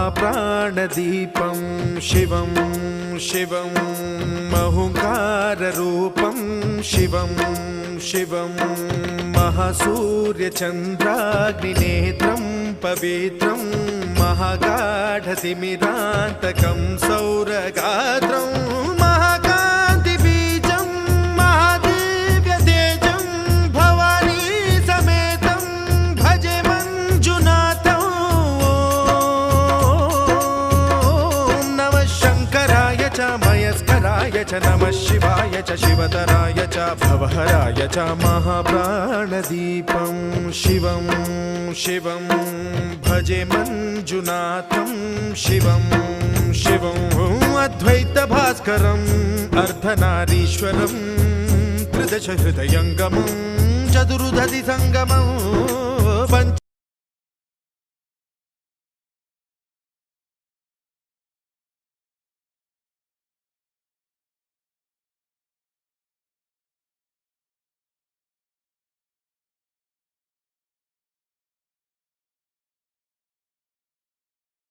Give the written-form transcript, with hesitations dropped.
महाप्राणदीपं शिवं शिवं महुङ्काररूपं शिवं शिवं महासूर्यचन्द्राग्निनेत्रं पवित्रं महागाढतिमिरान्तकं सौरगात्रं महाकान्तिबीजं महादिव्यतेजं भवानी समेतं भजे मञ्जुनाथं। ॐ नमः शङ्कराय च मयस्कराय च नमः शिवाय च शिवतराय च भवहराय च महाप्राणदीपं शिवं शिवं भजे मञ्जुनाथं शिवं शिवं अद्वैतभास्करम् अर्धनारीश्वरं त्रिदशहृदयङ्गमं चतुर्दधिसङ्गमं